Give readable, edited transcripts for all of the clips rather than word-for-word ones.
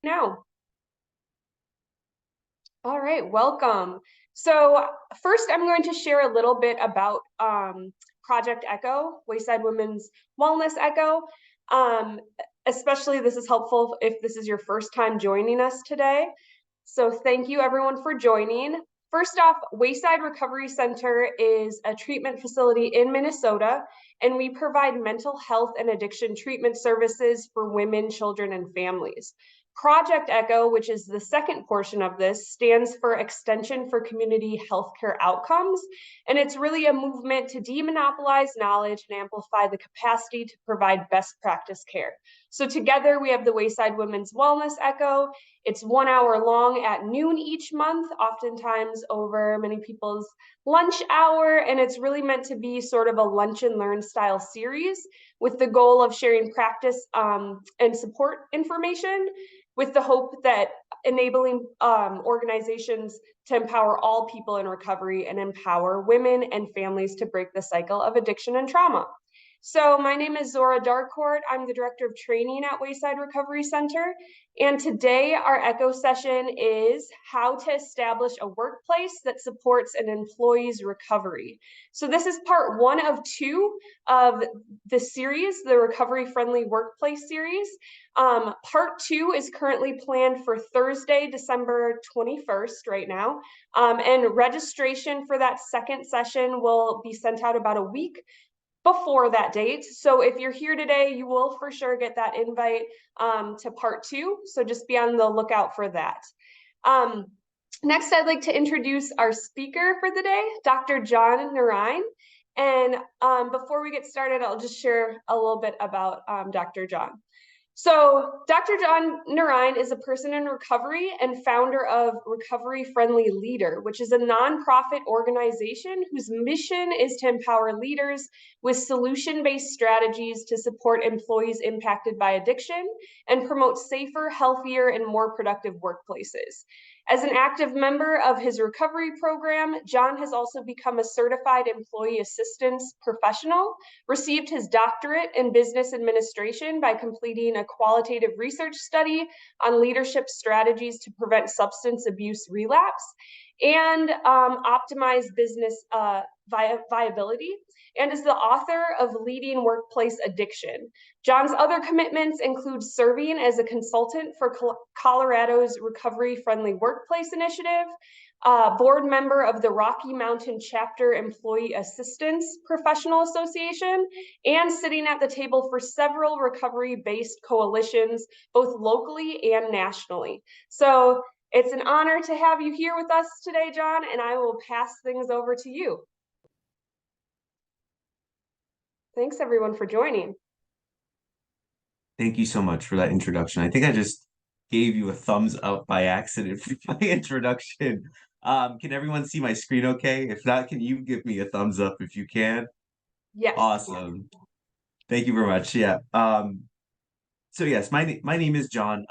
Now. All right, welcome. So first, I'm going to share a little bit about Project Echo, Wayside Women's Wellness Echo. Especially this is helpful if this is your first time joining us today. So thank you everyone for joining. First off, Wayside Recovery Center is a treatment facility in Minnesota, and we provide mental health and addiction treatment services for women, children, and families. Project ECHO, which is the second portion of this, stands for Extension for Community Healthcare Outcomes. And it's really a movement to demonopolize knowledge and amplify the capacity to provide best practice care. So together we have the Wayside Women's Wellness ECHO. It's 1 hour long at noon each month, oftentimes over many people's lunch hour. And it's really meant to be sort of a lunch and learn style series with the goal of sharing practice and support information, with the hope that enabling organizations to empower all people in recovery and empower women and families to break the cycle of addiction and trauma. So my name is Zora Darcourt. I'm the Director of Training at Wayside Recovery Center. And today our ECHO session is how to establish a workplace that supports an employee's recovery. So this is part 1 of 2 of the series, the Recovery Friendly Workplace series. Part 2 is currently planned for Thursday, December 21st right now. And registration for that second session will be sent out about a week before that date. So if you're here today, you will for sure get that invite to part 2. So just be on the lookout for that. Next, I'd like to introduce our speaker for the day, Dr. John Narain. And before we get started, I'll just share a little bit about Dr. John. So Dr. John Narain is a person in recovery and founder of Recovery Friendly Leader, which is a nonprofit organization whose mission is to empower leaders with solution-based strategies to support employees impacted by addiction and promote safer, healthier, and more productive workplaces. As an active member of his recovery program, John has also become a certified employee assistance professional, received his doctorate in business administration by completing a qualitative research study on leadership strategies to prevent substance abuse relapse, and optimize business viability, and is the author of Leading Workplace Addiction. John's other commitments include serving as a consultant for Colorado's Recovery Friendly Workplace Initiative, board member of the Rocky Mountain Chapter Employee Assistance Professional Association, and sitting at the table for several recovery-based coalitions, both locally and nationally. So it's an honor to have you here with us today, John, and I will pass things over to you. Thanks everyone for joining. Thank you so much for that introduction. I think I just gave you a thumbs up by accident for my introduction. Can everyone see my screen okay? If not, can you give me a thumbs up if you can? Yes. Awesome. Thank you very much. Yeah. So yes, my name is John.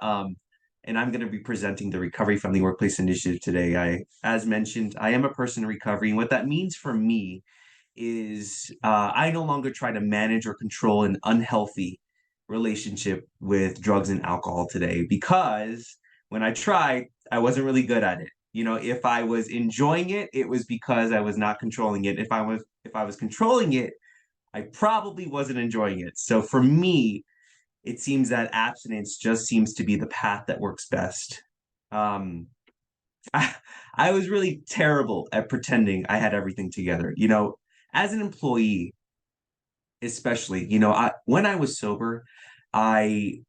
And I'm going to be presenting the Recovery Friendly Workplace Initiative today. As mentioned, I am a person in recovery, and what that means for me is I no longer try to manage or control an unhealthy relationship with drugs and alcohol today, because when I tried, I wasn't really good at it. You know, if I was enjoying it, it was because I was not controlling it. If I was controlling it, I probably wasn't enjoying it. So for me, it seems that abstinence just seems to be the path that works best. Um, I was really terrible at pretending I had everything together. You know, as an employee, especially, you know, when I was sober, I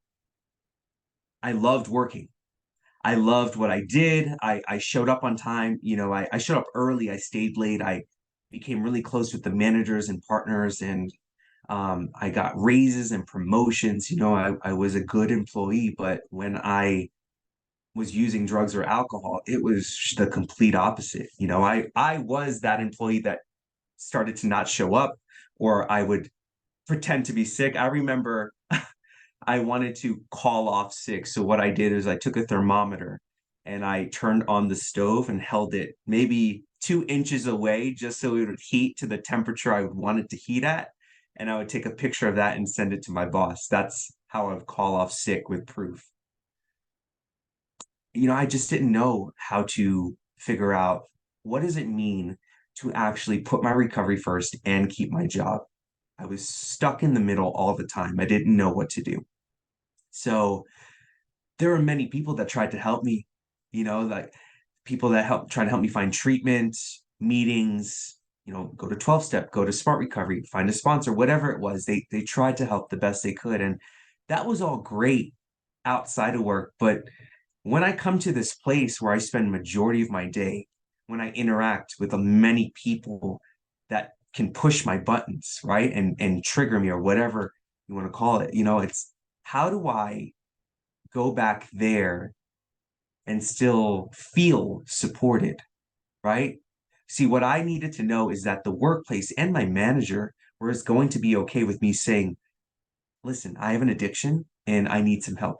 I loved working. I loved what I did. I showed up on time. You know, I showed up early. I stayed late. I became really close with the managers and partners, and I got raises and promotions. You know, I was a good employee, but when I was using drugs or alcohol, it was the complete opposite. You know, I was that employee that started to not show up, or I would pretend to be sick. I remember I wanted to call off sick. So what I did is I took a thermometer and I turned on the stove and held it maybe 2 inches away just so it would heat to the temperature I would want it to heat at. And I would take a picture of that and send it to my boss. That's how I would call off sick with proof. I just didn't know how to figure out what does it mean to actually put my recovery first and keep my job. I was stuck in the middle all the time. I didn't know what to do. So there were many people that tried to help me, like people that try to help me find treatment, meetings, go to 12 step, go to Smart Recovery, find a sponsor, whatever it was. They tried to help the best they could. And that was all great outside of work. But when I come to this place where I spend majority of my day, when I interact with the many people that can push my buttons, right? And trigger me or whatever you want to call it, it's how do I go back there and still feel supported, right? See, what I needed to know is that the workplace and my manager was going to be okay with me saying, listen, I have an addiction and I need some help.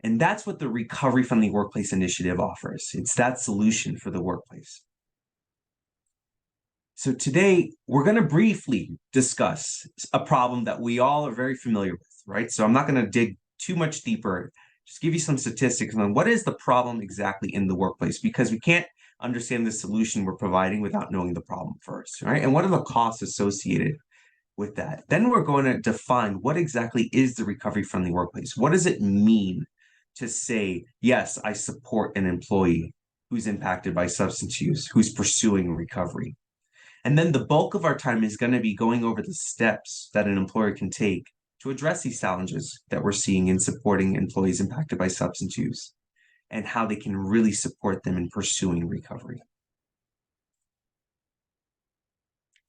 And that's what the Recovery Friendly Workplace Initiative offers. It's that solution for the workplace. So today, we're going to briefly discuss a problem that we all are very familiar with, right? So I'm not going to dig too much deeper, just give you some statistics on what is the problem exactly in the workplace, because we can't understand the solution we're providing without knowing the problem first, right? And what are the costs associated with that? Then we're going to define what exactly is the recovery friendly workplace. What does it mean to say, yes, I support an employee who's impacted by substance use, who's pursuing recovery? And then the bulk of our time is going to be going over the steps that an employer can take to address these challenges that we're seeing in supporting employees impacted by substance use and how they can really support them in pursuing recovery.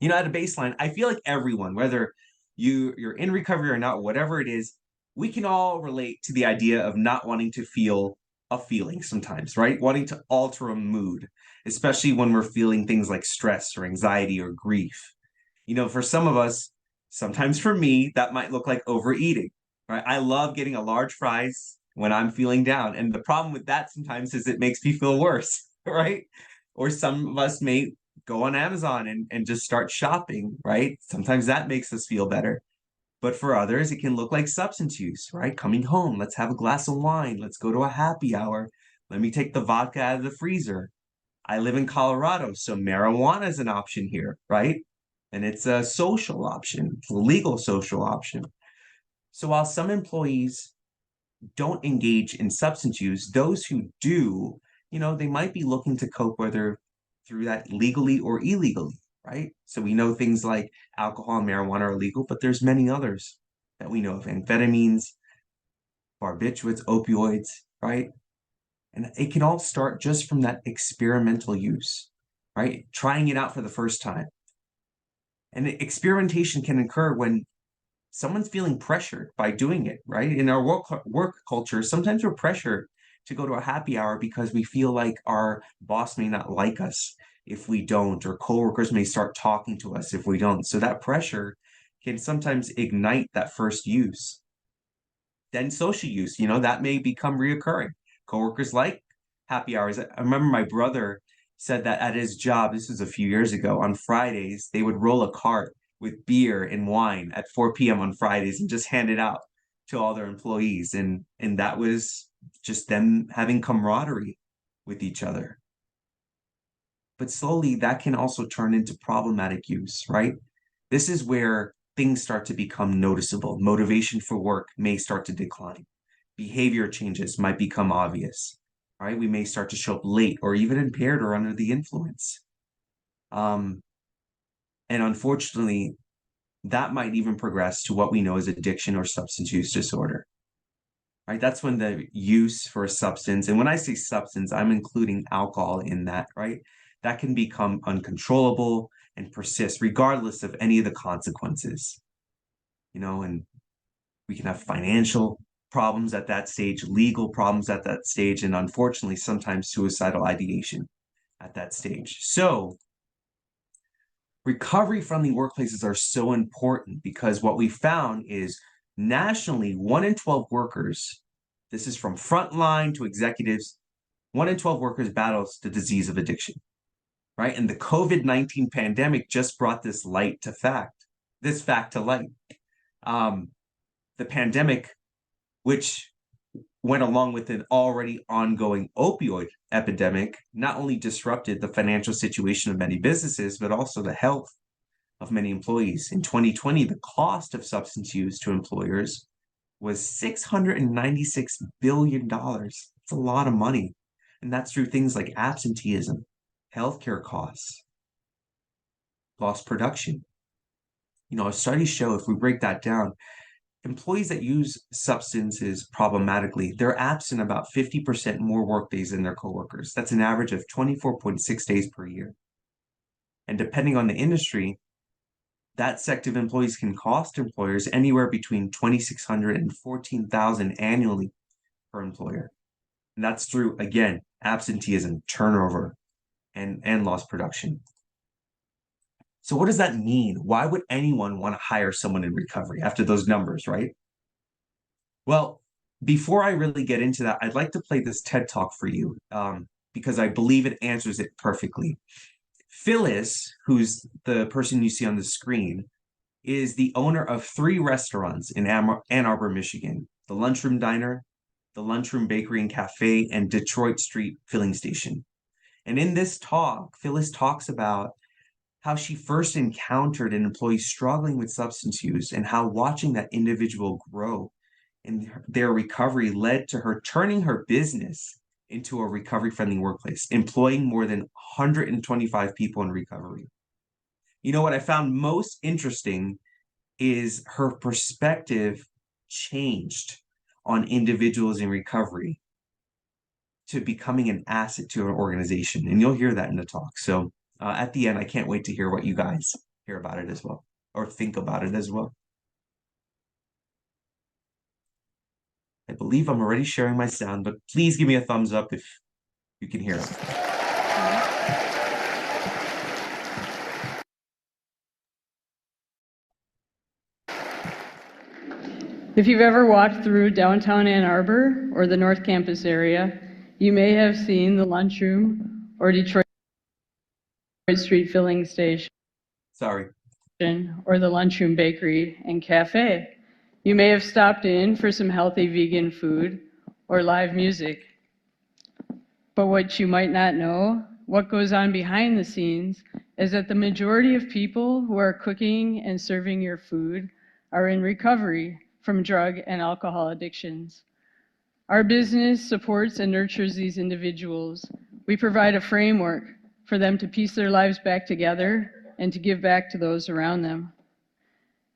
At a baseline, I feel like everyone, whether you're in recovery or not, whatever it is, we can all relate to the idea of not wanting to feel a feeling sometimes, right? Wanting to alter a mood, especially when we're feeling things like stress or anxiety or grief. For some of us, sometimes for me, that might look like overeating, right? I love getting a large fries when I'm feeling down. And the problem with that sometimes is it makes me feel worse, right? Or some of us may go on Amazon and just start shopping, right? Sometimes that makes us feel better. But for others, it can look like substance use, right? Coming home, let's have a glass of wine, let's go to a happy hour. Let me take the vodka out of the freezer. I live in Colorado, so marijuana is an option here, right? And it's a social option, it's a legal social option. So while some employees don't engage in substance use, those who do, they might be looking to cope whether through that legally or illegally, right? So we know things like alcohol and marijuana are legal, but there's many others that we know of, amphetamines, barbiturates, opioids, right? And it can all start just from that experimental use, right? Trying it out for the first time. And experimentation can occur when someone's feeling pressured by doing it, right? In our work culture, sometimes we're pressured to go to a happy hour because we feel like our boss may not like us if we don't, or coworkers may start talking to us if we don't. So that pressure can sometimes ignite that first use. Then social use, that may become reoccurring. Coworkers like happy hours. I remember my brother said that at his job, this was a few years ago, on Fridays, they would roll a cart with beer and wine at 4 p.m. on Fridays and just hand it out to all their employees. And that was just them having camaraderie with each other. But slowly that can also turn into problematic use, right? This is where things start to become noticeable. Motivation for work may start to decline. Behavior changes might become obvious, right? We may start to show up late or even impaired or under the influence. And unfortunately, that might even progress to what we know as addiction or substance use disorder, right? That's when the use for a substance, and when I say substance, I'm including alcohol in that, right? That can become uncontrollable and persist regardless of any of the consequences, and we can have financial problems at that stage, legal problems at that stage, and unfortunately, sometimes suicidal ideation at that stage. So recovery-friendly workplaces are so important because what we found is nationally, 1 in 12 workers, this is from frontline to executives, 1 in 12 workers battles the disease of addiction, right? And the COVID-19 pandemic just brought this fact to light. The pandemic, which went along with an already ongoing opioid epidemic, not only disrupted the financial situation of many businesses, but also the health of many employees. In 2020, the cost of substance use to employers was $696 billion. It's a lot of money. And that's through things like absenteeism, healthcare costs, lost production. Studies show if we break that down, employees that use substances problematically, they're absent about 50% more work days than their coworkers. That's an average of 24.6 days per year. And depending on the industry, that sector of employees can cost employers anywhere between $2,600 and $14,000 annually per employer. And that's through, again, absenteeism, turnover, and lost production. So what does that mean? Why would anyone want to hire someone in recovery after those numbers, right? Well, before I really get into that, I'd like to play this TED Talk for you because I believe it answers it perfectly. Phyllis, who's the person you see on the screen, is the owner of 3 restaurants in Ann Arbor, Michigan: the Lunchroom Diner, the Lunchroom Bakery and Cafe, and Detroit Street Filling Station. And in this talk, Phyllis talks about how she first encountered an employee struggling with substance use and how watching that individual grow in their recovery led to her turning her business into a recovery-friendly workplace, employing more than 125 people in recovery. What I found most interesting is her perspective changed on individuals in recovery to becoming an asset to an organization. And you'll hear that in the talk. So at the end, I can't wait to hear what you guys hear about it as well, or think about it as well. I believe I'm already sharing my sound, but please give me a thumbs up if you can hear it. If you've ever walked through downtown Ann Arbor or the North Campus area, you may have seen the Lunchroom or Detroit Street Filling Station. Sorry. Or the Lunchroom Bakery and Cafe. You may have stopped in for some healthy vegan food or live music. But what you might not know, what goes on behind the scenes, is that the majority of people who are cooking and serving your food are in recovery from drug and alcohol addictions. Our business supports and nurtures these individuals. We provide a framework for them to piece their lives back together and to give back to those around them.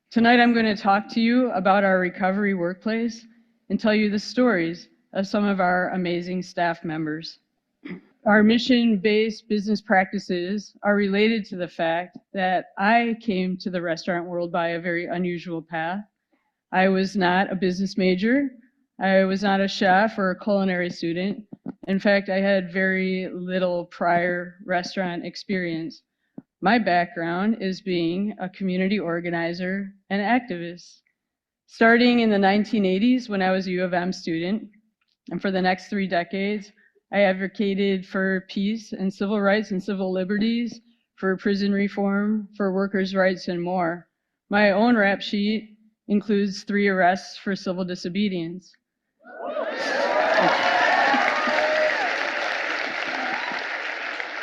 Tonight I'm going to talk to you about our recovery workplace and tell you the stories of some of our amazing staff members. Our mission-based business practices are related to the fact that I came to the restaurant world by a very unusual path. I was not a business major. I was not a chef or a culinary student. In fact, I had very little prior restaurant experience. My background is being a community organizer and activist. Starting in the 1980s when I was a U of M student, and for the next 3 decades, I advocated for peace and civil rights and civil liberties, for prison reform, for workers' rights, and more. My own rap sheet includes 3 arrests for civil disobedience.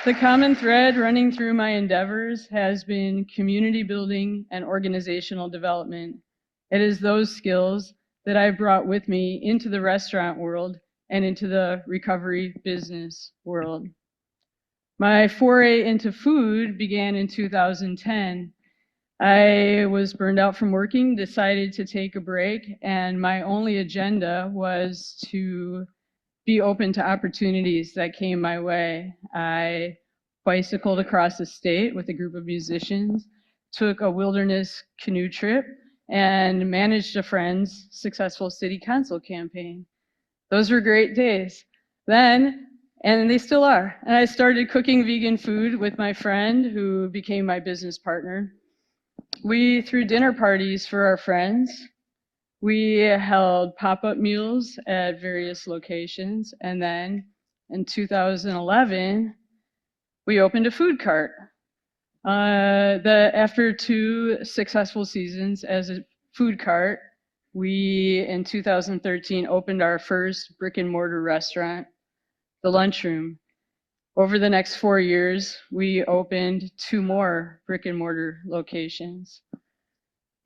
The common thread running through my endeavors has been community building and organizational development. It is those skills that I've brought with me into the restaurant world and into the recovery business world. My foray into food began in 2010. I was burned out from working, decided to take a break, and my only agenda was to be open to opportunities that came my way. I bicycled across the state with a group of musicians, took a wilderness canoe trip, and managed a friend's successful city council campaign. Those were great days. Then, and they still are, and I started cooking vegan food with my friend who became my business partner. We threw dinner parties for our friends. We held pop-up meals at various locations, and then in 2011, we opened a food cart. After 2 successful seasons as a food cart, we, in 2013, opened our first brick and mortar restaurant, the Lunchroom. Over the next 4 years, we opened 2 more brick and mortar locations.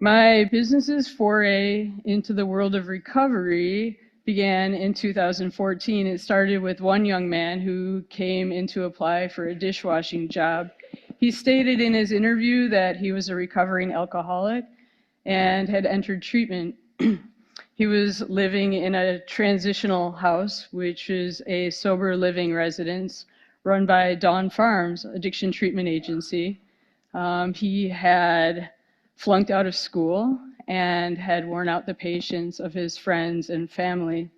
My business's foray into the world of recovery began in 2014. It started with one young man who came in to apply for a dishwashing job. He stated in his interview that he was a recovering alcoholic and had entered treatment. He was living in a transitional house, which is a sober living residence run by Dawn Farms Addiction Treatment Agency. He had flunked out of school and had worn out the patience of his friends and family.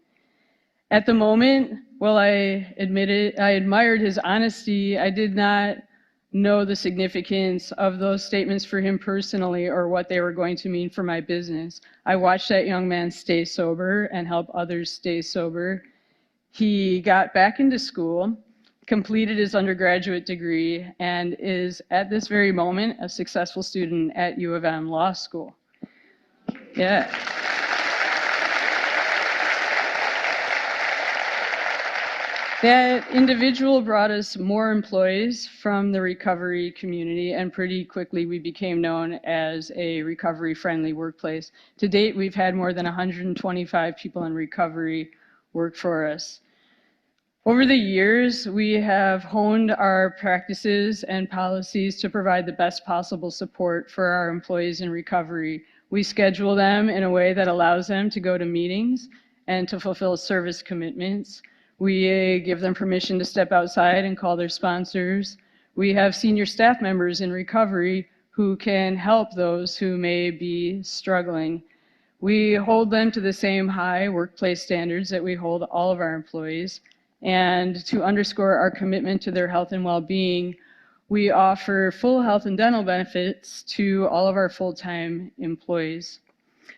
At the moment, while I admired his honesty, I did not know the significance of those statements for him personally or what they were going to mean for my business. I watched that young man stay sober and help others stay sober. He got back into school, completed his undergraduate degree, and is at this very moment a successful student at U of M Law School. Yeah. That individual brought us more employees from the recovery community, and pretty quickly we became known as a recovery-friendly workplace. To date, we've had more than 125 people in recovery work for us. Over the years, we have honed our practices and policies to provide the best possible support for our employees in recovery. We schedule them in a way that allows them to go to meetings and to fulfill service commitments. We give them permission to step outside and call their sponsors. We have senior staff members in recovery who can help those who may be struggling. We hold them to the same high workplace standards that we hold all of our employees. And to underscore our commitment to their health and well-being, we offer full health and dental benefits to all of our full-time employees.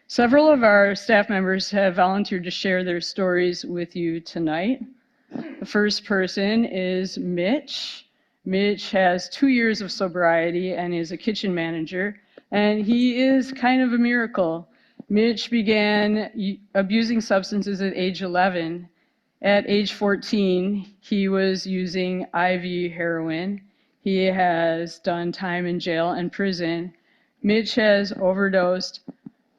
Several of our staff members have volunteered to share their stories with you tonight. The first person is Mitch. Mitch has 2 years of sobriety and is a kitchen manager, and he is kind of a miracle. Mitch began abusing substances at age 11. At age 14, he was using IV heroin. He has done time in jail and prison. Mitch has overdosed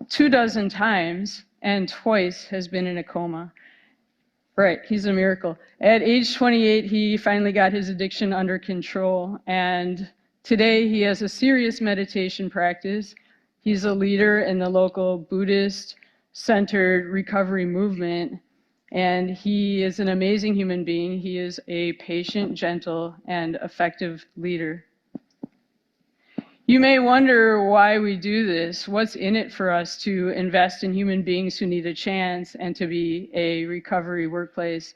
24 times and twice has been in a coma. Right, he's a miracle. At age 28, he finally got his addiction under control, and today he has a serious meditation practice. He's a leader in the local Buddhist-centered recovery movement, and he is an amazing human being. He is a patient, gentle, and effective leader. You may wonder why we do this. What's in it for us to invest in human beings who need a chance and to be a recovery workplace?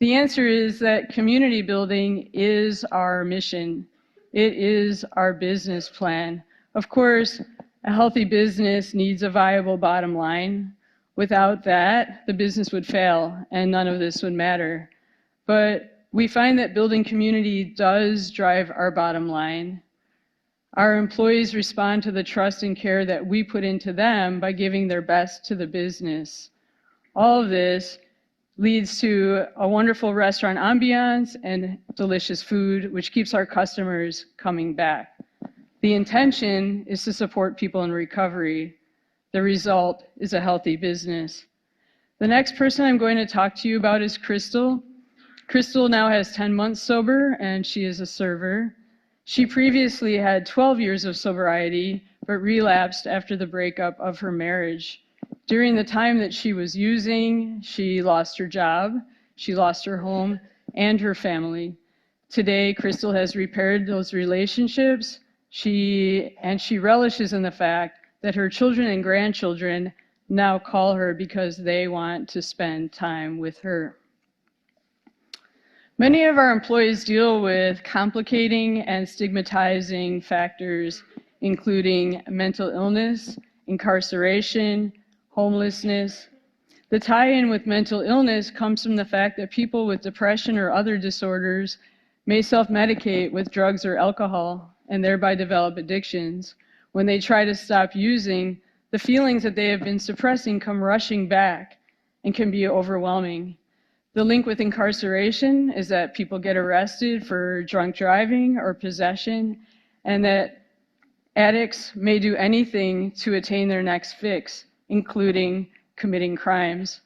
The answer is that community building is our mission. It is our business plan. Of course, a healthy business needs a viable bottom line. Without that, the business would fail and none of this would matter. But we find that building community does drive our bottom line. Our employees respond to the trust and care that we put into them by giving their best to the business. All of this leads to a wonderful restaurant ambiance and delicious food, which keeps our customers coming back. The intention is to support people in recovery. The result is a healthy business. The next person I'm going to talk to you about is Crystal. Crystal now has 10 months sober, and she is a server. She previously had 12 years of sobriety, but relapsed after the breakup of her marriage. During the time that she was using, she lost her job, she lost her home, and her family. Today, Crystal has repaired those relationships, and she relishes in the fact that her children and grandchildren now call her because they want to spend time with her. Many of our employees deal with complicating and stigmatizing factors, including mental illness, incarceration, homelessness. The tie-in with mental illness comes from the fact that people with depression or other disorders may self-medicate with drugs or alcohol and thereby develop addictions. When they try to stop using, the feelings that they have been suppressing come rushing back and can be overwhelming. The link with incarceration is that people get arrested for drunk driving or possession, and that addicts may do anything to attain their next fix, including committing crimes.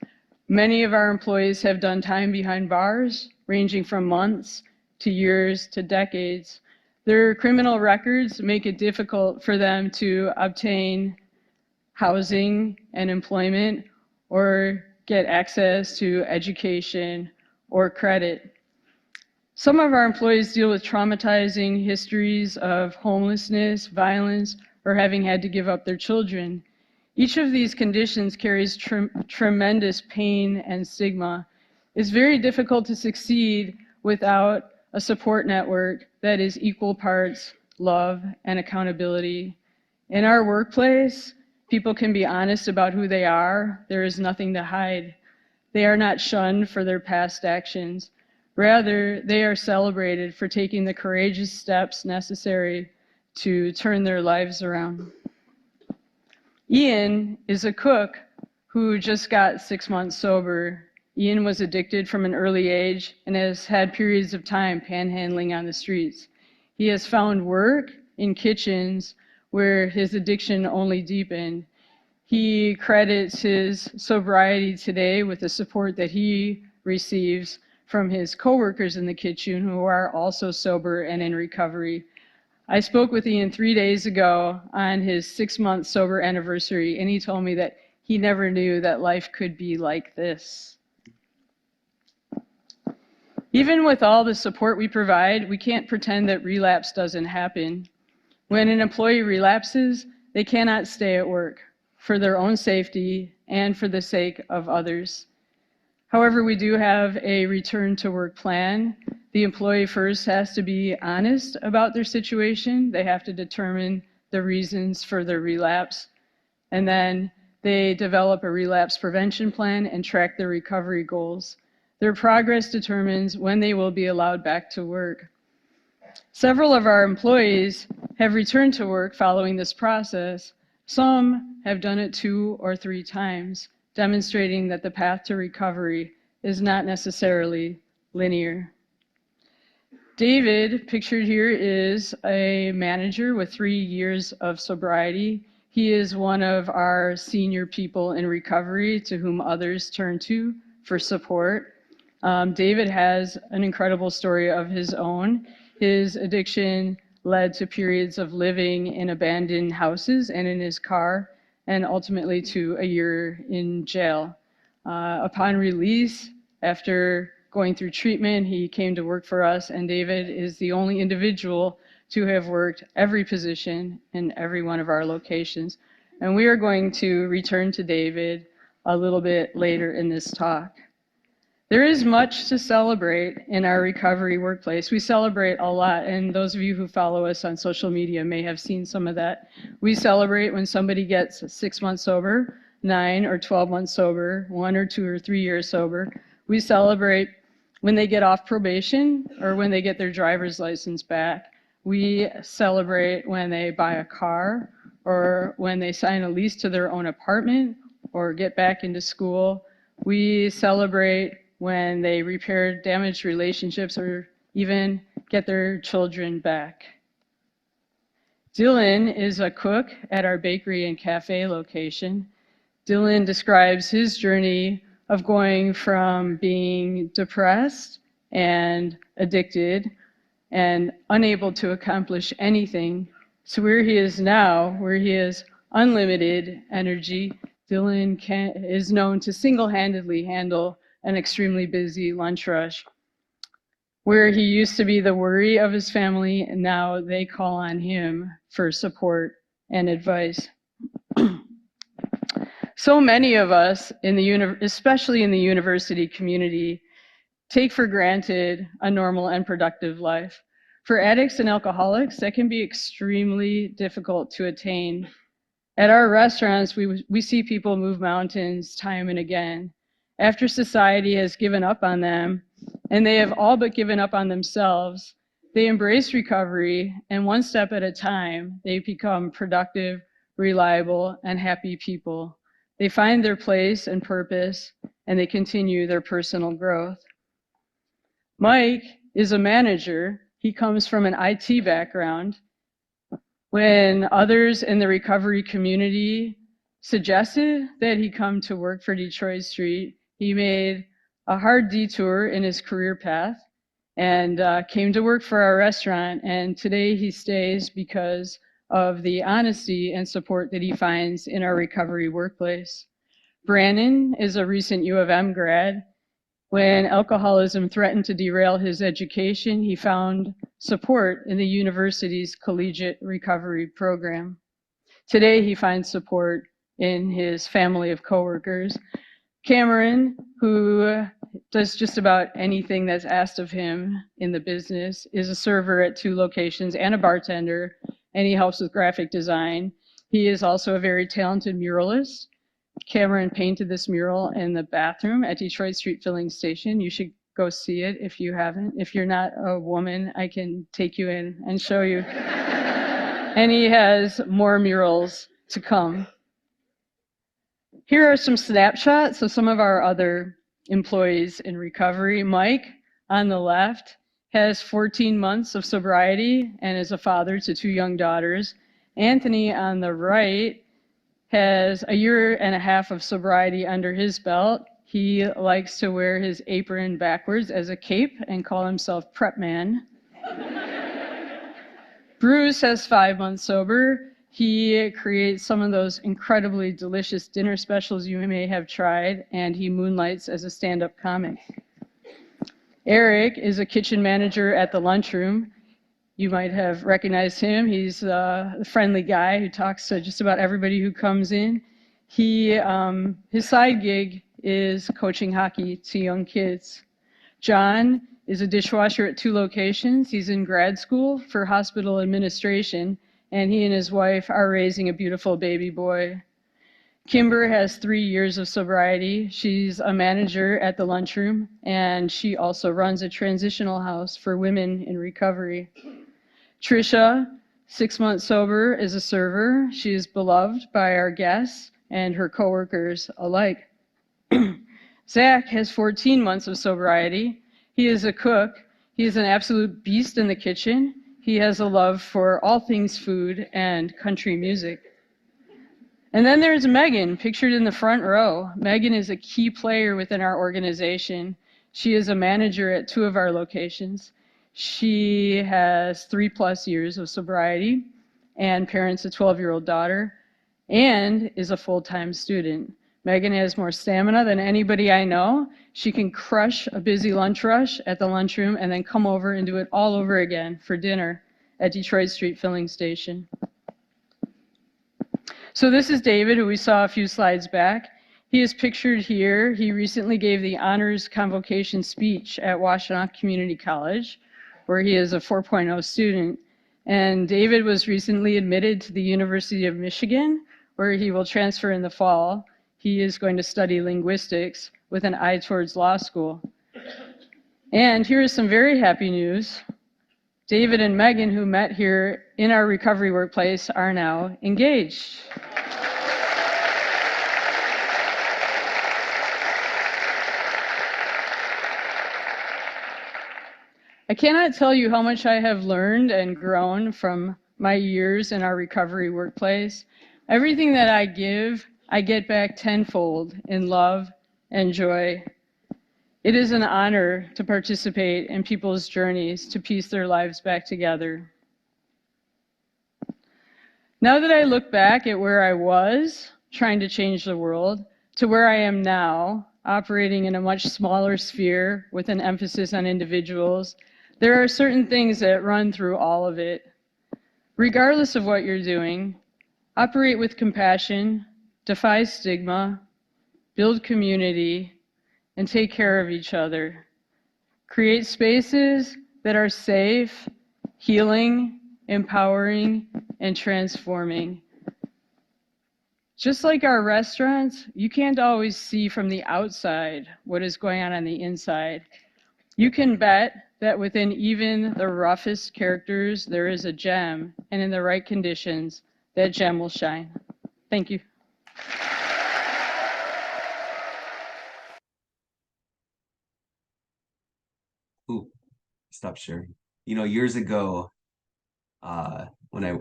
Many of our employees have done time behind bars, ranging from months to years to decades. Their criminal records make it difficult for them to obtain housing and employment or get access to education or credit. Some of our employees deal with traumatizing histories of homelessness, violence, or having had to give up their children. Each of these conditions carries tremendous pain and stigma. It's very difficult to succeed without a support network that is equal parts love and accountability. In our workplace, people can be honest about who they are. There is nothing to hide. They are not shunned for their past actions. Rather, they are celebrated for taking the courageous steps necessary to turn their lives around. Ian is a cook who just got 6 months sober. Ian was addicted from an early age and has had periods of time panhandling on the streets. He has found work in kitchens where his addiction only deepened. He credits his sobriety today with the support that he receives from his coworkers in the kitchen who are also sober and in recovery. I spoke with Ian 3 days ago on his 6-month sober anniversary, and he told me that he never knew that life could be like this. Even with all the support we provide, we can't pretend that relapse doesn't happen. When an employee relapses, they cannot stay at work for their own safety and for the sake of others. However, we do have a return to work plan. The employee first has to be honest about their situation. They have to determine the reasons for their relapse. And then they develop a relapse prevention plan and track their recovery goals. Their progress determines when they will be allowed back to work. Several of our employees have returned to work following this process. Some have done it 2 or 3 times, demonstrating that the path to recovery is not necessarily linear. David, pictured here, is a manager with 3 years of sobriety. He is one of our senior people in recovery to whom others turn to for support. David has an incredible story of his own. His addiction led to periods of living in abandoned houses and in his car, and ultimately to a year in jail. Upon release, after going through treatment, he came to work for us, and David is the only individual to have worked every position in every one of our locations. And we are going to return to David a little bit later in this talk. There is much to celebrate in our recovery workplace. We celebrate a lot, and those of you who follow us on social media may have seen some of that. We celebrate when somebody gets 6 months sober, 9 or 12 months sober, 1 or 2 or 3 years sober. We celebrate when they get off probation or when they get their driver's license back. We celebrate when they buy a car or when they sign a lease to their own apartment or get back into school. We celebrate when they repair damaged relationships or even get their children back. Dylan is a cook at our bakery and cafe location. Dylan describes his journey of going from being depressed and addicted and unable to accomplish anything to where he is now, where he has unlimited energy. Dylan is known to single-handedly handle an extremely busy lunch rush. Where he used to be the worry of his family, and now they call on him for support and advice. So many of us, especially in the university community, take for granted a normal and productive life. For addicts and alcoholics, that can be extremely difficult to attain. At our restaurants, we see people move mountains time and again. After society has given up on them, and they have all but given up on themselves, they embrace recovery, and one step at a time, they become productive, reliable, and happy people. They find their place and purpose, and they continue their personal growth. Mike is a manager. He comes from an IT background. When others in the recovery community suggested that he come to work for Detroit Street, he made a hard detour in his career path and came to work for our restaurant. And today he stays because of the honesty and support that he finds in our recovery workplace. Brandon is a recent U of M grad. When alcoholism threatened to derail his education, he found support in the university's collegiate recovery program. Today, he finds support in his family of coworkers. Cameron, who does just about anything that's asked of him in the business, is a server at 2 locations and a bartender, and he helps with graphic design. He is also a very talented muralist. Cameron painted this mural in the bathroom at Detroit Street Filling Station. You should go see it if you haven't. If you're not a woman, I can take you in and show you. And he has more murals to come. Here are some snapshots of some of our other employees in recovery. Mike, on the left, has 14 months of sobriety and is a father to 2 young daughters. Anthony, on the right, has a year and a half of sobriety under his belt. He likes to wear his apron backwards as a cape and call himself Prep Man. Bruce has 5 months sober. He creates some of those incredibly delicious dinner specials you may have tried, and he moonlights as a stand-up comic. Eric is a kitchen manager at the lunchroom. You might have recognized him. He's a friendly guy who talks to just about everybody who comes in. His side gig is coaching hockey to young kids. John is a dishwasher at 2 locations. He's in grad school for hospital administration, and he and his wife are raising a beautiful baby boy. Kimber has 3 years of sobriety. She's a manager at the lunchroom, and she also runs a transitional house for women in recovery. Trisha, 6 months sober, is a server. She is beloved by our guests and her coworkers alike. Zach has 14 months of sobriety. He is a cook. He is an absolute beast in the kitchen. He has a love for all things food and country music. And then there's Megan, pictured in the front row. Megan is a key player within our organization. She is a manager at 2 of our locations. She has 3+ years of sobriety and parents a 12-year-old daughter and is a full-time student. Megan has more stamina than anybody I know. She can crush a busy lunch rush at the lunchroom and then come over and do it all over again for dinner at Detroit Street Filling Station. So this is David, who we saw a few slides back. He is pictured here. He recently gave the honors convocation speech at Washtenaw Community College, where he is a 4.0 student. And David was recently admitted to the University of Michigan, where he will transfer in the fall. He is going to study linguistics with an eye towards law school. And here is some very happy news. David and Megan, who met here in our recovery workplace, are now engaged. I cannot tell you how much I have learned and grown from my years in our recovery workplace. Everything that I give, I get back tenfold in love and joy. It is an honor to participate in people's journeys to piece their lives back together. Now that I look back at where I was trying to change the world to where I am now, operating in a much smaller sphere with an emphasis on individuals, there are certain things that run through all of it. Regardless of what you're doing, operate with compassion, defy stigma, build community, and take care of each other. Create spaces that are safe, healing, empowering, and transforming. Just like our restaurants, you can't always see from the outside what is going on the inside. You can bet that within even the roughest characters, there is a gem, and in the right conditions, that gem will shine. Thank you. Ooh, stop sharing. You know, years ago, when I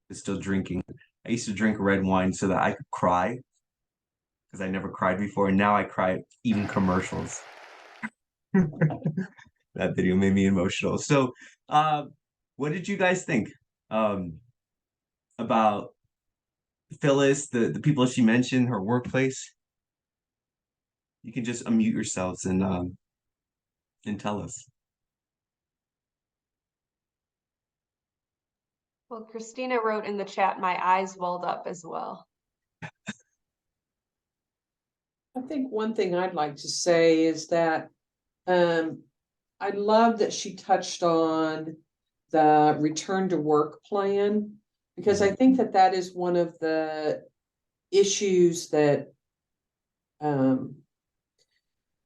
was still drinking, I used to drink red wine so that I could cry because I never cried before, and now I cry at even commercials. That video made me emotional. So, what did you guys think about Phyllis, the people she mentioned, her workplace? You can just unmute yourselves and tell us. Well, Christina wrote in the chat, my eyes welled up as well. I think one thing I'd like to say is that I love that she touched on the return to work plan, because I think that that is one of the issues that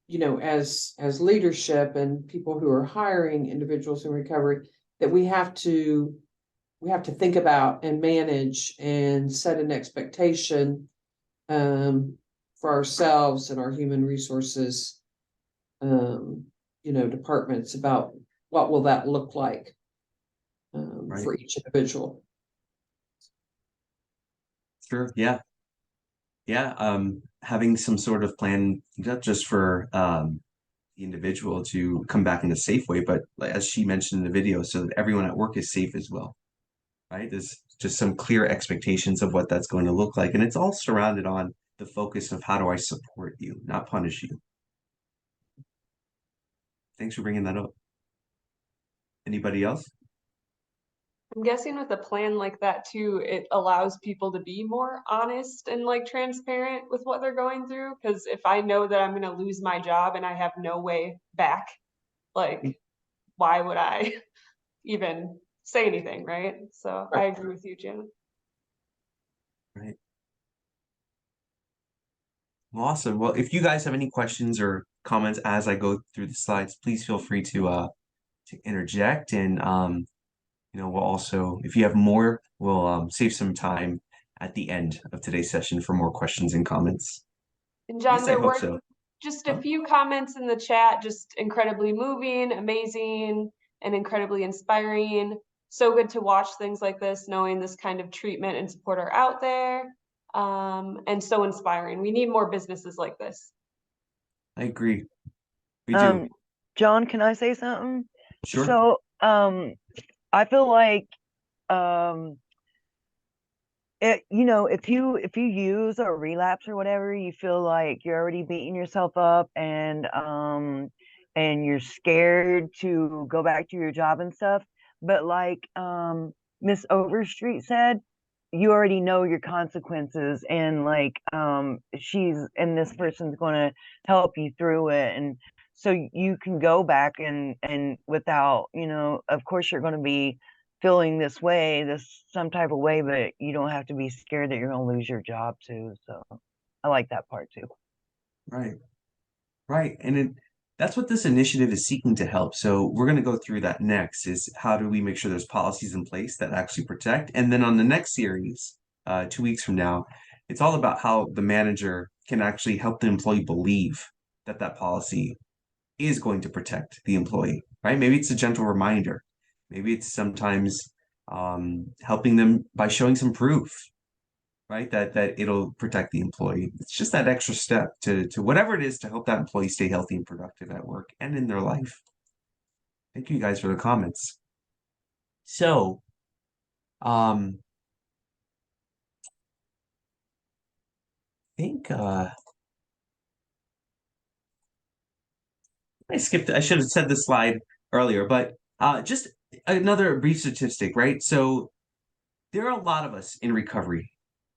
you know, as leadership and people who are hiring individuals in recovery, that we have to think about and manage and set an expectation for ourselves and our human resources you know, departments about what will that look like for each individual. Sure. Yeah. Yeah. Having some sort of plan, not just for the individual to come back in a safe way, but as she mentioned in the video, so that everyone at work is safe as well. Right? There's just some clear expectations of what that's going to look like. And it's all surrounded on the focus of how do I support you, not punish you. Thanks for bringing that up. Anybody else? I'm guessing with a plan like that too, it allows people to be more honest and like transparent with what they're going through. Because if I know that I'm going to lose my job and I have no way back, like, why would I even say anything, right? So I agree with you, Jim. Right. Well, awesome. Well, if you guys have any questions or comments as I go through the slides, please feel free to interject. And you know, we'll also, if you have more, we'll save some time at the end of today's session for more questions and comments. And At John, least I there hope were so. just a few comments in the chat, just incredibly moving, amazing, and incredibly inspiring. So good to watch things like this, knowing this kind of treatment and support are out there. And so inspiring. We need more businesses like this. I agree. We do. John, can I say something? Sure. So, I feel like, you know, if you use or relapse or whatever, you feel like you're already beating yourself up and you're scared to go back to your job and stuff. But like Miss Overstreet said, you already know your consequences, and like this person's going to help you through it, and so you can go back and without, you know, of course you're going to be feeling this way, some type of way, but you don't have to be scared that you're going to lose your job too. So I like that part too. Right. Right. And that's what this initiative is seeking to help. So we're going to go through that next, is how do we make sure there's policies in place that actually protect? And then on the next series, 2 weeks from now, it's all about how the manager can actually help the employee believe that that policy is going to protect the employee, right? Maybe it's a gentle reminder. Maybe it's sometimes helping them by showing some proof, right? That it'll protect the employee. It's just that extra step to whatever it is to help that employee stay healthy and productive at work and in their life. Thank you guys for the comments. So, I think I should have said this slide earlier, but just another brief statistic, right? So there are a lot of us in recovery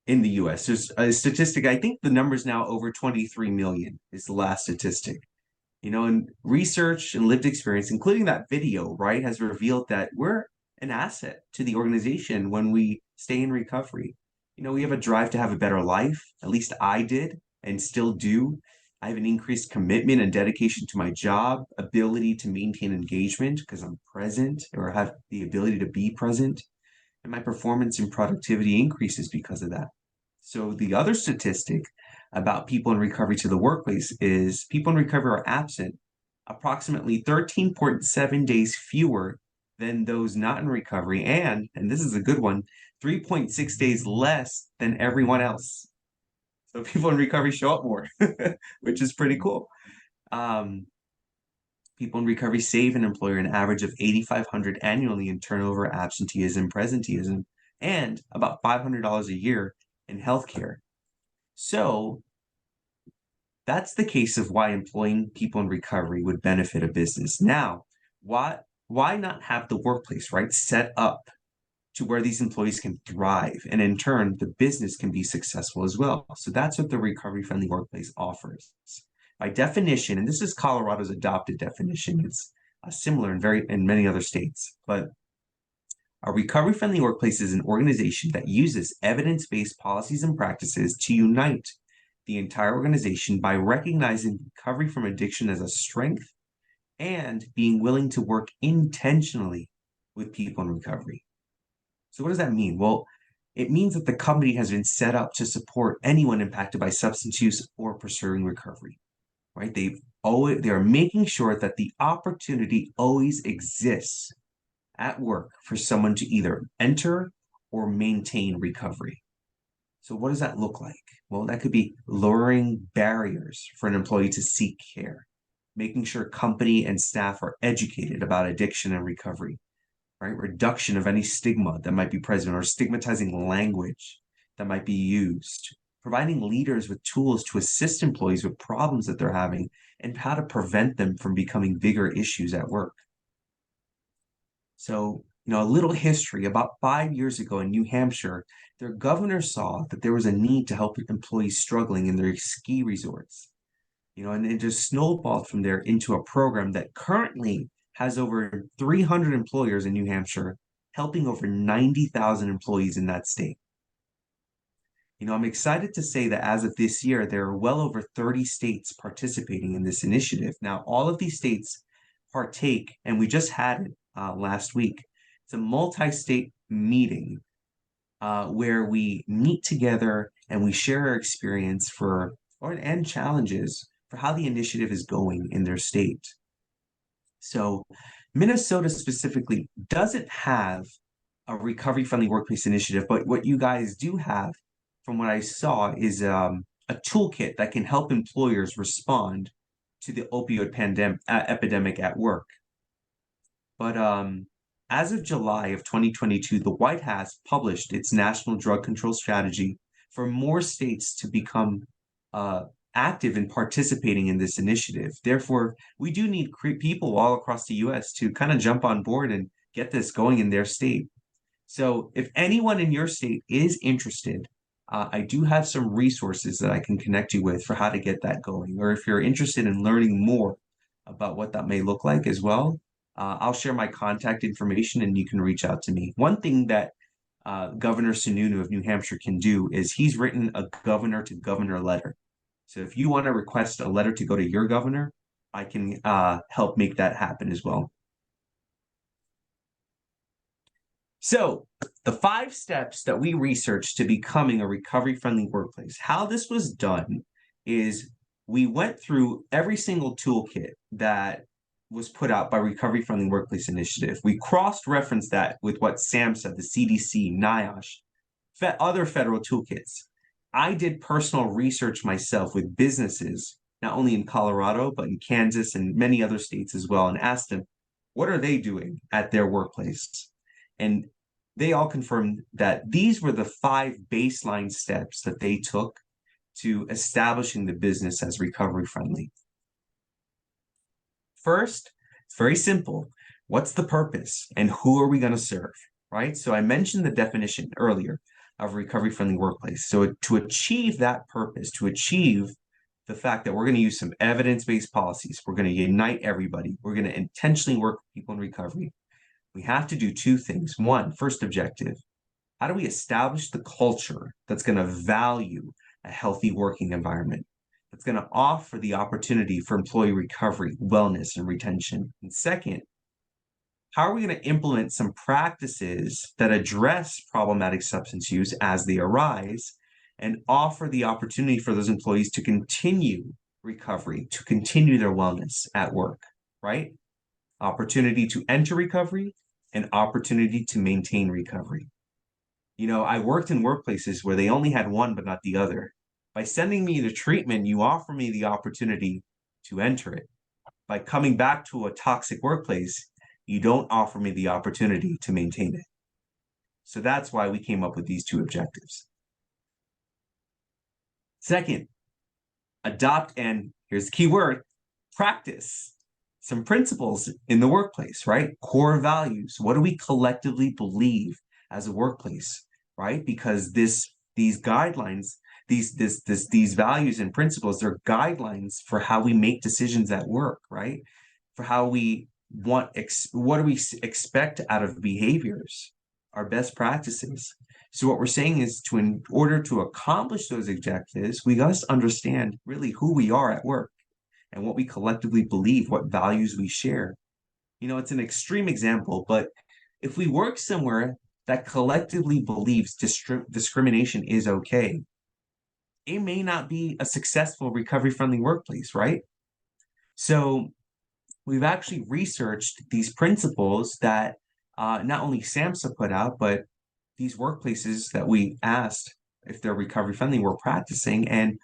in the US. There's a statistic, I think the number's now over 23 million is the last statistic. You know, and research and lived experience, including that video, right, has revealed that we're an asset to the organization when we stay in recovery. You know, we have a drive to have a better life. At least I did and still do. I have an increased commitment and dedication to my job, ability to maintain engagement because I'm present or have the ability to be present. and my performance and productivity increases because of that. So the other statistic about people in recovery to the workplace is people in recovery are absent approximately 13.7 days fewer than those not in recovery, and this is a good one, 3.6 days less than everyone else. So people in recovery show up more, which is pretty cool. People in recovery save an employer an average of $8,500 annually in turnover, absenteeism, presenteeism, and about $500 a year in healthcare. So that's the case of why employing people in recovery would benefit a business. Now, why not have the workplace, right, set up to where these employees can thrive, and in turn, the business can be successful as well? So that's what the recovery-friendly workplace offers. By definition, and this is Colorado's adopted definition, it's similar in many other states, but a recovery-friendly workplace is an organization that uses evidence-based policies and practices to unite the entire organization by recognizing recovery from addiction as a strength and being willing to work intentionally with people in recovery. So what does that mean? Well, it means that the company has been set up to support anyone impacted by substance use or pursuing recovery, right? They are making sure that the opportunity always exists at work for someone to either enter or maintain recovery. So what does that look like? Well, that could be lowering barriers for an employee to seek care, making sure company and staff are educated about addiction and recovery, right? Reduction of any stigma that might be present or stigmatizing language that might be used, providing leaders with tools to assist employees with problems that they're having and how to prevent them from becoming bigger issues at work. So, a little history. About 5 years ago in New Hampshire, their governor saw that there was a need to help employees struggling in their ski resorts. And it just snowballed from there into a program that currently has over 300 employers in New Hampshire, helping over 90,000 employees in that state. I'm excited to say that as of this year, there are well over 30 states participating in this initiative. Now, all of these states partake, and we just had it last week. It's a multi-state meeting where we meet together and we share our experience and challenges for how the initiative is going in their state. So Minnesota specifically doesn't have a recovery-friendly workplace initiative, but what you guys do have, from what I saw, is a toolkit that can help employers respond to the opioid epidemic at work. But as of July of 2022, the White House published its national drug control strategy for more states to become active in participating in this initiative. Therefore, we do need people all across the U.S. to kind of jump on board and get this going in their state. So if anyone in your state is interested, I do have some resources that I can connect you with for how to get that going. Or if you're interested in learning more about what that may look like as well, I'll share my contact information and you can reach out to me. One thing that Governor Sununu of New Hampshire can do is he's written a governor-to-governor letter. So if you want to request a letter to go to your governor, I can help make that happen as well. So the 5 steps that we researched to becoming a recovery-friendly workplace, how this was done is we went through every single toolkit that was put out by Recovery Friendly Workplace Initiative. We cross-referenced that with what SAMHSA, the CDC, NIOSH, other federal toolkits. I did personal research myself with businesses, not only in Colorado, but in Kansas and many other states as well, and asked them, what are they doing at their workplace? And they all confirmed that these were the 5 baseline steps that they took to establishing the business as recovery friendly. First, it's very simple. What's the purpose and who are we going to serve, right? So I mentioned the definition earlier of recovery friendly workplace. So to achieve that purpose, to achieve the fact that we're going to use some evidence-based policies, we're going to unite everybody, we're going to intentionally work with people in recovery, we have to do 2 things. One, first objective, how do we establish the culture that's going to value a healthy working environment, that's going to offer the opportunity for employee recovery, wellness, and retention? And second, how are we going to implement some practices that address problematic substance use as they arise and offer the opportunity for those employees to continue recovery, to continue their wellness at work, right? Opportunity to enter recovery and opportunity to maintain recovery. You know, I worked in workplaces where they only had one but not the other. By sending me to treatment, you offer me the opportunity to enter it. By coming back to a toxic workplace, you don't offer me the opportunity to maintain it. So that's why we came up with these two objectives. Second, adopt, and here's the key word, practice some principles in the workplace, right? Core values. What do we collectively believe as a workplace, right? Because these guidelines, these values and principles, they're guidelines for how we make decisions at work, right? For how we what do we expect out of behaviors, our best practices. So what we're saying is in order to accomplish those objectives, we must understand really who we are at work and what we collectively believe, what values we share. You know, it's an extreme example, but if we work somewhere that collectively believes discrimination is okay, it may not be a successful recovery-friendly workplace, right? So we've actually researched these principles that not only SAMHSA put out, but these workplaces that we asked if they're recovery-friendly were practicing, and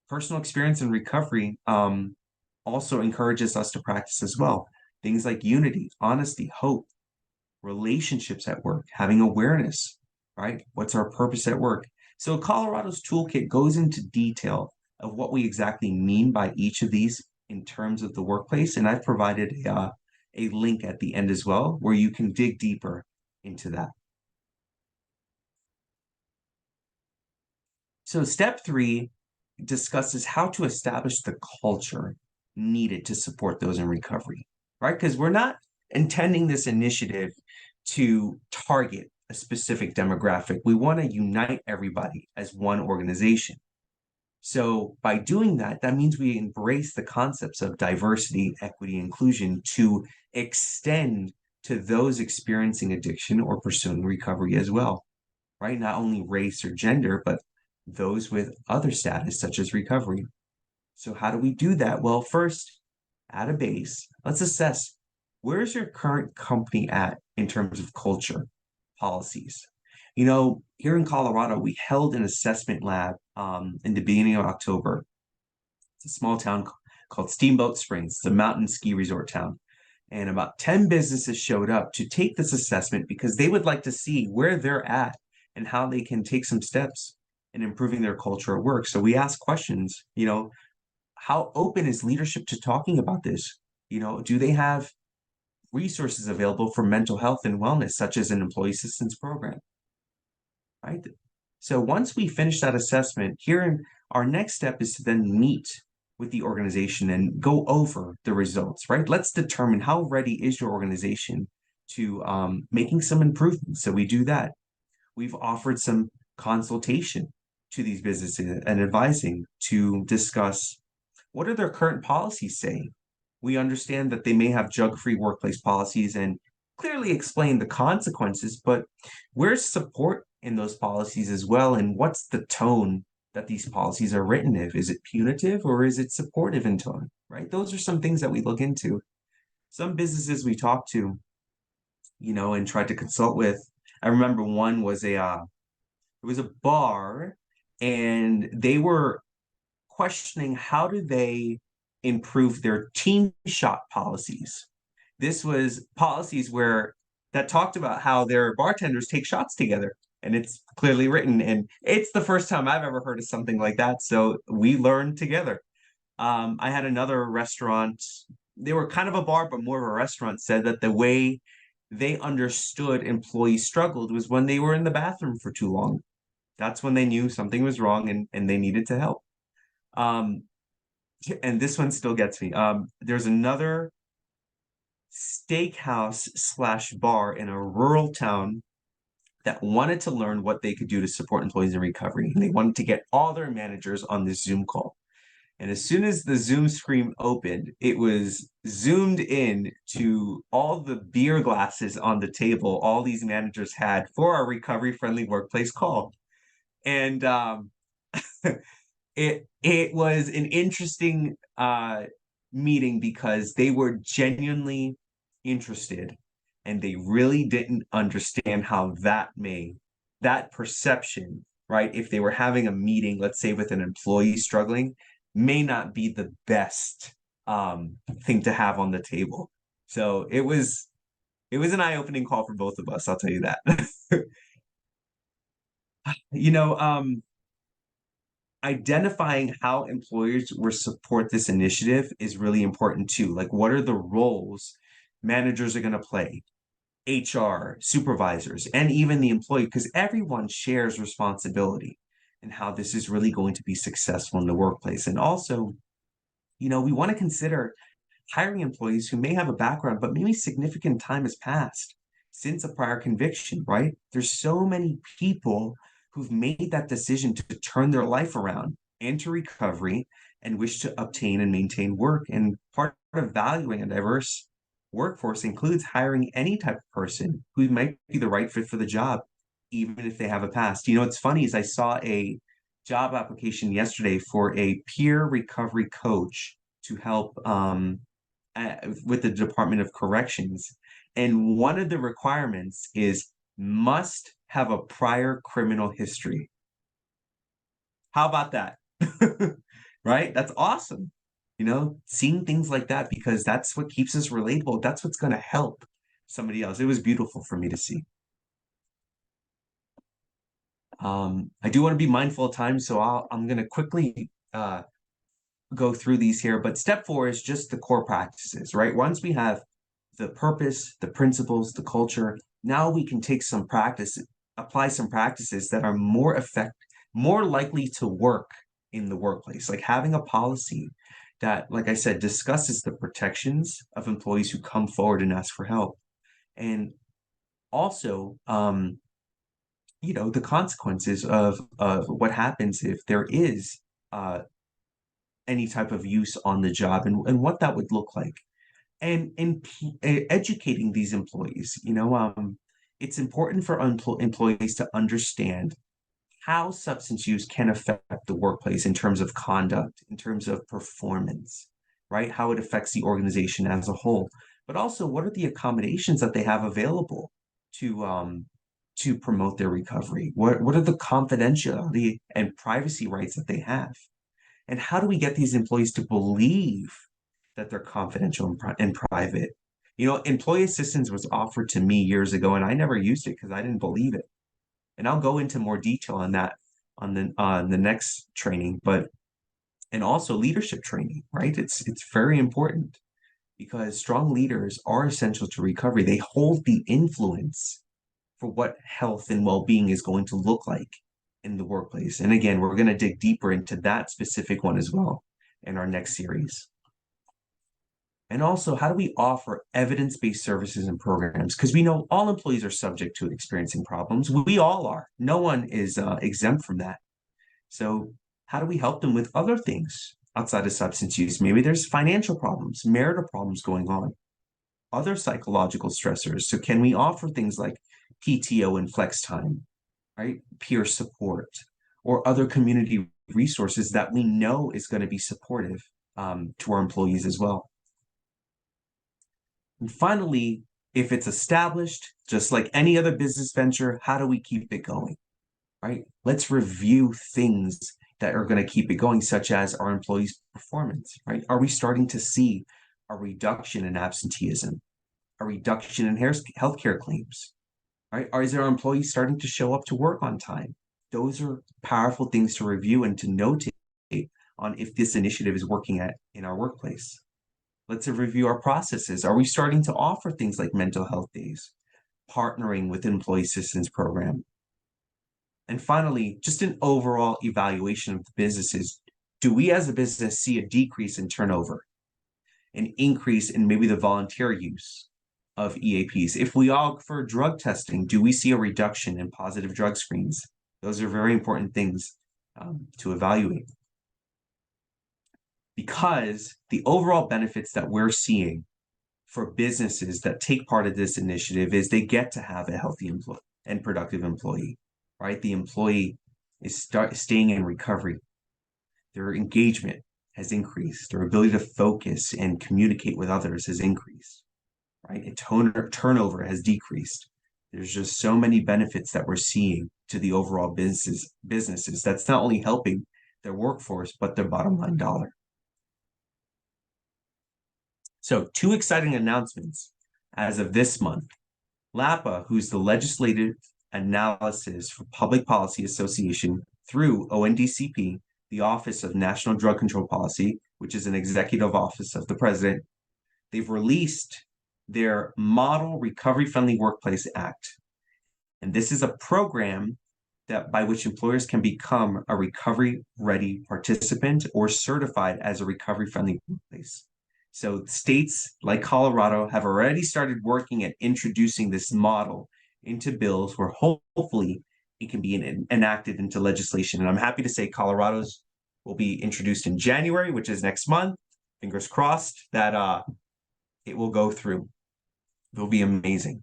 personal experience in recovery also encourages us to practice as well. Things like unity, honesty, hope, relationships at work, having awareness, right? What's our purpose at work? So Colorado's toolkit goes into detail of what we exactly mean by each of these in terms of the workplace. And I've provided a link at the end as well, where you can dig deeper into that. So step 3 discusses how to establish the culture needed to support those in recovery, right? Because we're not intending this initiative to target a specific demographic. We want to unite everybody as one organization. So by doing that, that means we embrace the concepts of diversity, equity, inclusion to extend to those experiencing addiction or pursuing recovery as well, right? Not only race or gender, but those with other status such as recovery. So how do we do that? Well, first, at a base, let's assess where's your current company at in terms of culture, policies. You know, here in Colorado, we held an assessment lab in the beginning of October. It's a small town called Steamboat Springs. It's a mountain ski resort town. And about 10 businesses showed up to take this assessment because they would like to see where they're at and how they can take some steps in improving their culture at work. So we asked questions, you know, how open is leadership to talking about this? You know, do they have resources available for mental health and wellness, such as an employee assistance program? Right. So once we finish that assessment, our next step is to then meet with the organization and go over the results, right? Let's determine how ready is your organization to making some improvements. So we do that. We've offered some consultation to these businesses and advising to discuss what are their current policies saying. We understand that they may have drug-free workplace policies and clearly explain the consequences, but where's support in those policies as well? And what's the tone that these policies are written in? Is it punitive or is it supportive in tone, right? Those are some things that we look into. Some businesses we talked to, you know, and tried to consult with. I remember one was it was a bar, and they were questioning how do they improve their team shot policies. This was policies that talked about how their bartenders take shots together, and it's clearly written, and it's the first time I've ever heard of something like that, so we learned together. I had another restaurant, they were kind of a bar but more of a restaurant, said that the way they understood employees struggled was when they were in the bathroom for too long. That's when they knew something was wrong and they needed to help. And this one still gets me. There's another steakhouse / bar in a rural town that wanted to learn what they could do to support employees in recovery. And they wanted to get all their managers on this Zoom call. And as soon as the Zoom screen opened, it was zoomed in to all the beer glasses on the table all these managers had for our recovery-friendly workplace call. And it was an interesting meeting because they were genuinely interested and they really didn't understand how that perception, right? If they were having a meeting, let's say with an employee struggling, may not be the best thing to have on the table. So it was an eye-opening call for both of us, I'll tell you that. You know, identifying how employers will support this initiative is really important too. Like, what are the roles managers are going to play? HR, supervisors, and even the employee, because everyone shares responsibility in how this is really going to be successful in the workplace. And also, you know, we want to consider hiring employees who may have a background, but maybe significant time has passed since a prior conviction, right? There's so many people who've made that decision to turn their life around into recovery and wish to obtain and maintain work. And part of valuing a diverse workforce includes hiring any type of person who might be the right fit for the job, even if they have a past. You know, what's funny is I saw a job application yesterday for a peer recovery coach to help with the Department of Corrections. And one of the requirements is must have a prior criminal history. How about that? Right? That's awesome. You know, seeing things like that, because that's what keeps us relatable. That's what's going to help somebody else. It was beautiful for me to see. I do want to be mindful of time, so I'm going to quickly go through these here. But step 4 is just the core practices, right? Once we have the purpose, the principles, the culture, now we can take some practice, apply some practices that are more likely to work in the workplace, like having a policy that, like I said, discusses the protections of employees who come forward and ask for help. And also, you know, the consequences of what happens if there is any type of use on the job, and what that would look like. And educating these employees, you know, it's important for employees to understand how substance use can affect the workplace in terms of conduct, in terms of performance, right? How it affects the organization as a whole, but also what are the accommodations that they have available to promote their recovery? What are the confidentiality and privacy rights that they have? And how do we get these employees to believe that they're confidential and private? You know, employee assistance was offered to me years ago, and I never used it because I didn't believe it. And I'll go into more detail on that on the next training, and also leadership training, right? It's very important because strong leaders are essential to recovery. They hold the influence for what health and well-being is going to look like in the workplace. And again, we're going to dig deeper into that specific one as well in our next series. And also, how do we offer evidence-based services and programs? Because we know all employees are subject to experiencing problems. We all are. No one is exempt from that. So how do we help them with other things outside of substance use? Maybe there's financial problems, marital problems going on, other psychological stressors. So can we offer things like PTO and flex time, right? Peer support, or other community resources that we know is going to be supportive to our employees as well. And finally, if it's established, just like any other business venture, how do we keep it going, right? Let's review things that are going to keep it going, such as our employees' performance, right? Are we starting to see a reduction in absenteeism, a reduction in healthcare claims, right? Or is our employees starting to show up to work on time? Those are powerful things to review and to notate on if this initiative is working in our workplace. Let's review our processes. Are we starting to offer things like mental health days, partnering with employee assistance program? And finally, just an overall evaluation of the businesses. Do we as a business see a decrease in turnover, an increase in maybe the volunteer use of EAPs? If we offer drug testing, do we see a reduction in positive drug screens? Those are very important things to evaluate. because the overall benefits that we're seeing for businesses that take part of this initiative is they get to have a healthy employee and productive employee, right? The employee is staying in recovery. Their engagement has increased. Their ability to focus and communicate with others has increased, right? And turnover has decreased. There's just so many benefits that we're seeing to the overall businesses that's not only helping their workforce, but their bottom line dollar. So 2 exciting announcements as of this month. LAPA, who's the Legislative Analysis for Public Policy Association through ONDCP, the Office of National Drug Control Policy, which is an executive office of the president, they've released their Model Recovery Friendly Workplace Act. And this is a program that by which employers can become a recovery ready participant or certified as a recovery friendly workplace. So states like Colorado have already started working at introducing this model into bills where hopefully it can be enacted into legislation. And I'm happy to say Colorado's will be introduced in January, which is next month. Fingers crossed that it will go through. It'll be amazing.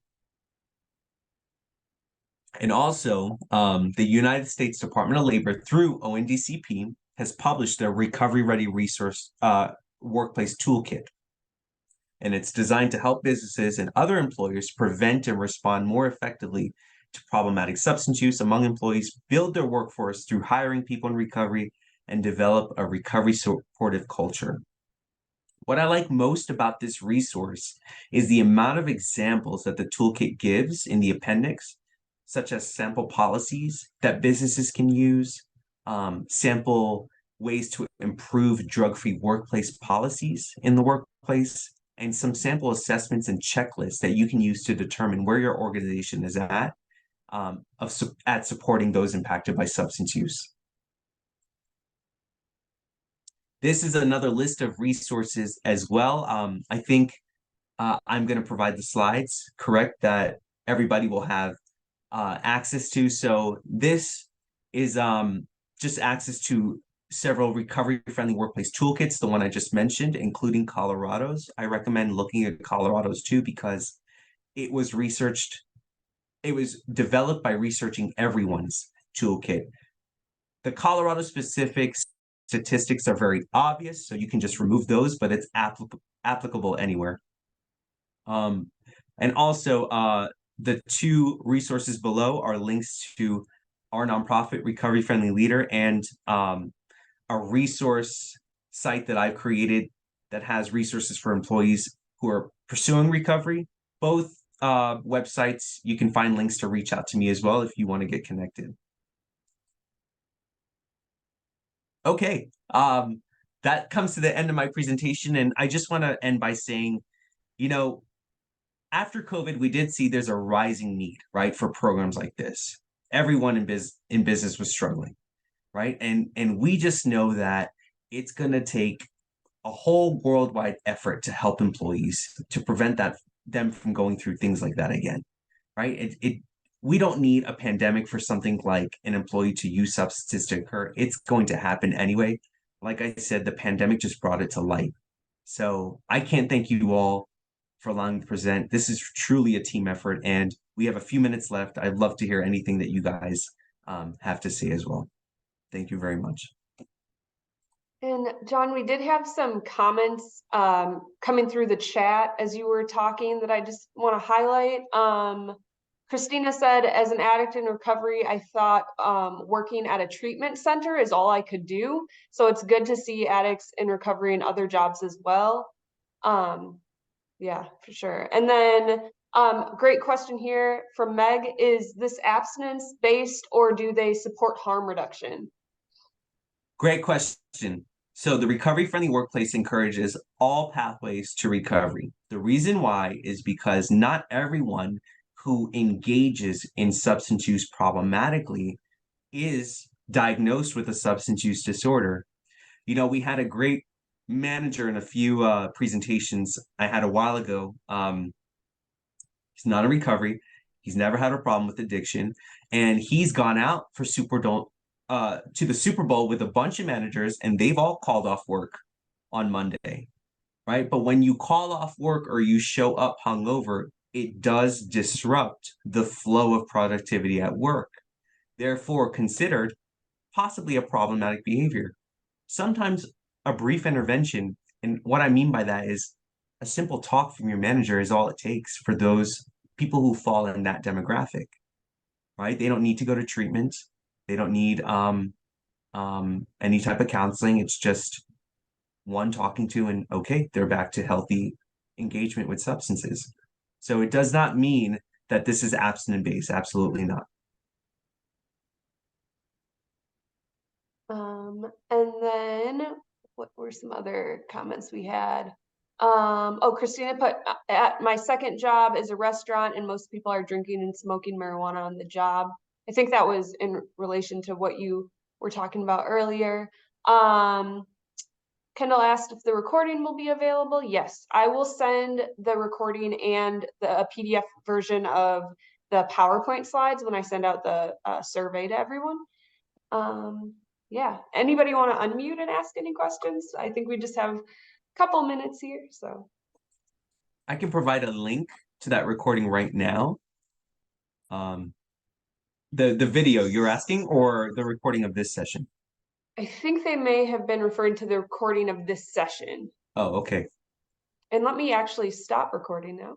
And also, the United States Department of Labor through ONDCP has published their Recovery Ready Resource Workplace Toolkit. And it's designed to help businesses and other employers prevent and respond more effectively to problematic substance use among employees, build their workforce through hiring people in recovery, and develop a recovery supportive culture. What I like most about this resource is the amount of examples that the toolkit gives in the appendix, such as sample policies that businesses can use, sample ways to improve drug-free workplace policies in the workplace, and some sample assessments and checklists that you can use to determine where your organization is at supporting those impacted by substance use. This is another list of resources as well. I think I'm going to provide the slides, correct, that everybody will have access to. So this is just access to several recovery-friendly workplace toolkits, the one I just mentioned, including Colorado's. I recommend looking at Colorado's too, because it was developed by researching everyone's toolkit. The Colorado specific statistics are very obvious, so you can just remove those, but it's applicable anywhere. And also, the 2 resources below are links to our nonprofit Recovery Friendly Leader and a resource site that I've created that has resources for employees who are pursuing recovery. Both websites, you can find links to reach out to me as well if you want to get connected. Okay, that comes to the end of my presentation, and I just want to end by saying, you know, after COVID, we did see there's a rising need, right, for programs like this. Everyone in business was struggling, right? And we just know that it's going to take a whole worldwide effort to help employees to prevent them from going through things like that again, right? We don't need a pandemic for something like an employee to use substances to occur. It's going to happen anyway. Like I said, the pandemic just brought it to light. So I can't thank you all for allowing me to present. This is truly a team effort, and we have a few minutes left. I'd love to hear anything that you guys have to say as well. Thank you very much. And John, we did have some comments coming through the chat as you were talking that I just want to highlight. Christina said, as an addict in recovery, I thought working at a treatment center is all I could do. So it's good to see addicts in recovery and other jobs as well. Yeah, for sure. And then great question here from Meg, is this abstinence based or do they support harm reduction? Great question. So the Recovery Friendly Workplace encourages all pathways to recovery. The reason why is because not everyone who engages in substance use problematically is diagnosed with a substance use disorder. You know, we had a great manager in a few presentations I had a while ago. He's not in recovery. He's never had a problem with addiction. And he's gone out for to the Super Bowl with a bunch of managers, and they've all called off work on Monday, right? But when you call off work or you show up hungover, it does disrupt the flow of productivity at work, therefore considered possibly a problematic behavior. Sometimes a brief intervention, and what I mean by that is a simple talk from your manager is all it takes for those people who fall in that demographic, right? They don't need to go to treatment. They don't need any type of counseling. It's just one talking to, and okay, they're back to healthy engagement with substances. So it does not mean that this is abstinent based. Absolutely not. And then what were some other comments we had? Oh, Christina put, at my second job is a restaurant and most people are drinking and smoking marijuana on the job. I think that was in relation to what you were talking about earlier. Kendall asked if the recording will be available. Yes, I will send the recording and a PDF version of the PowerPoint slides when I send out the survey to everyone. Yeah, anybody want to unmute and ask any questions? I think we just have a couple minutes here, so. I can provide a link to that recording right now. The video you're asking, or the recording of this session? I think they may have been referring to the recording of this session. Oh, okay. And let me actually stop recording now.